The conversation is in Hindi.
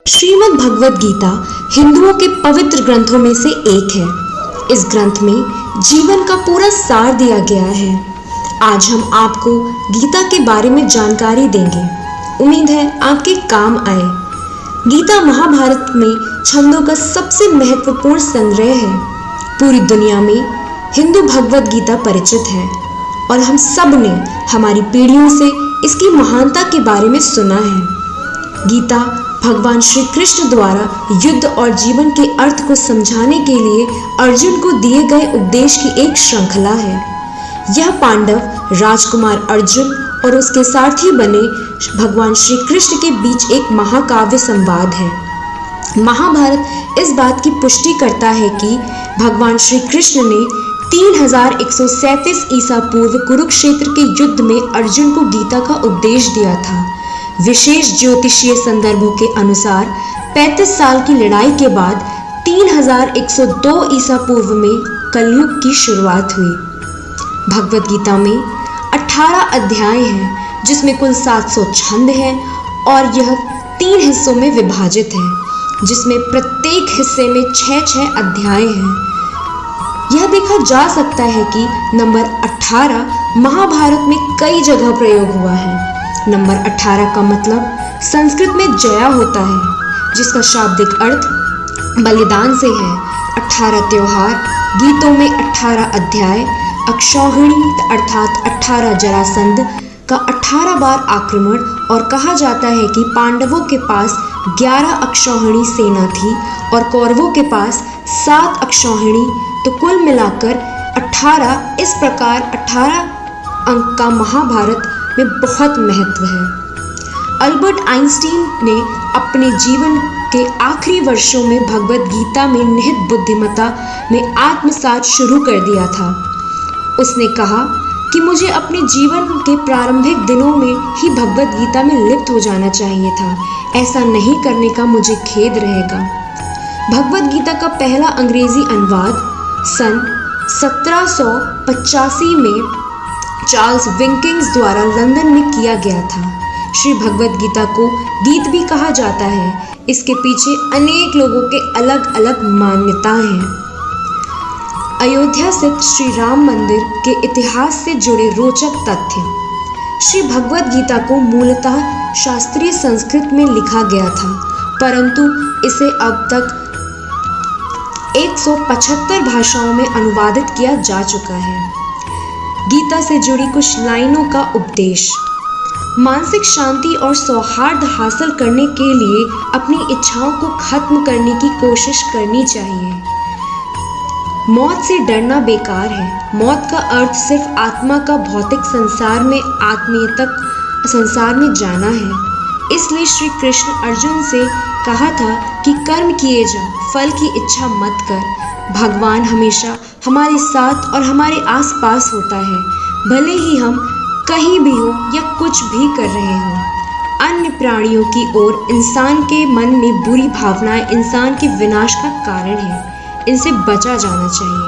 श्रीमद् भगवद गीता हिंदुओं के पवित्र ग्रंथों में से एक है। इस ग्रंथ में जीवन का पूरा सार दिया गया है। आज हम आपको गीता के बारे में जानकारी देंगे। उम्मीद है आपके काम आए। गीता महाभारत में छंदों का सबसे महत्वपूर्ण संग्रह है। पूरी दुनिया में हिंदू भगवद गीता परिचित है और हम सब ने हमारी पीढ़ियों से इसकी महानता के बारे में सुना है। गीता भगवान श्री कृष्ण द्वारा युद्ध और जीवन के अर्थ को समझाने के लिए अर्जुन को दिए गए उपदेश की एक श्रृंखला है। यह पांडव राजकुमार अर्जुन और उसके सारथी बने भगवान श्री कृष्ण के बीच एक महाकाव्य संवाद है। महाभारत इस बात की पुष्टि करता है कि भगवान श्री कृष्ण ने 3137 ईसा पूर्व कुरुक्षेत्र के युद्ध में अर्जुन को गीता का उपदेश दिया था। विशेष ज्योतिषीय संदर्भों के अनुसार 35 साल की लड़ाई के बाद 3102 ईसा पूर्व में कलयुग की शुरुआत हुई। भगवद गीता में 18 अध्याय हैं, जिसमें कुल 700 छंद हैं और यह 3 हिस्सों में विभाजित है, जिसमें प्रत्येक हिस्से में 6 अध्याय हैं। यह देखा जा सकता है कि नंबर 18 महाभारत में कई जगह प्रयोग हुआ है। नंबर 18 का मतलब संस्कृत में जया होता है, जिसका शाब्दिक अर्थ बलिदान से है। 18 त्योहार, गीतों में 18 अध्याय, अक्षौहिणी अर्थात 18 जरासंध का 18 बार आक्रमण और कहा जाता है कि पांडवों के पास 11 अक्षौहिणी सेना थी और कौरवों के पास 7 अक्षौहिणी, तो कुल मिलाकर 18। इस प्रकार 18 अंक का महाभारत में बहुत महत्व है। अल्बर्ट आइंस्टीन ने अपने जीवन के आखिरी वर्षों में भगवद गीता में निहित बुद्धिमत्ता में आत्मसात शुरू कर दिया था। उसने कहा कि मुझे अपने जीवन के प्रारंभिक दिनों में ही भगवद गीता में लिप्त हो जाना चाहिए था। ऐसा नहीं करने का मुझे खेद रहेगा। भगवद गीता का पहला अंग्रेजी अनुवाद सन 1785 में चार्ल्स विकिंग्स द्वारा लंदन में किया गया था। श्री भगवद गीता को गीत भी कहा जाता है। इसके पीछे अनेक लोगों के अलग अलग मान्यताएं हैं। अयोध्या स्थित श्री राम मंदिर के इतिहास से जुड़े रोचक तथ्य। श्री भगवद गीता को मूलतः शास्त्रीय संस्कृत में लिखा गया था, परंतु इसे अब तक 175 भाषाओं में अनुवादित किया जा चुका है। गीता से जुड़ी कुछ लाइनों का उपदेश। मानसिक शांति और सौहार्द हासिल करने के लिए अपनी इच्छाओं को खत्म करने की कोशिश करनी चाहिए। मौत से डरना बेकार है। मौत का अर्थ सिर्फ आत्मा का भौतिक संसार में आत्मीयतक संसार में जाना है। इसलिए श्री कृष्ण अर्जुन से कहा था कि कर्म किए जा, फल की इच्छा मत कर। भगवान हमेशा हमारे साथ और हमारे आसपास होता है, भले ही हम कहीं भी हो या कुछ भी कर रहे हों। अन्य प्राणियों की ओर इंसान के मन में बुरी भावनाएं इंसान के विनाश का कारण है। इनसे बचा जाना चाहिए।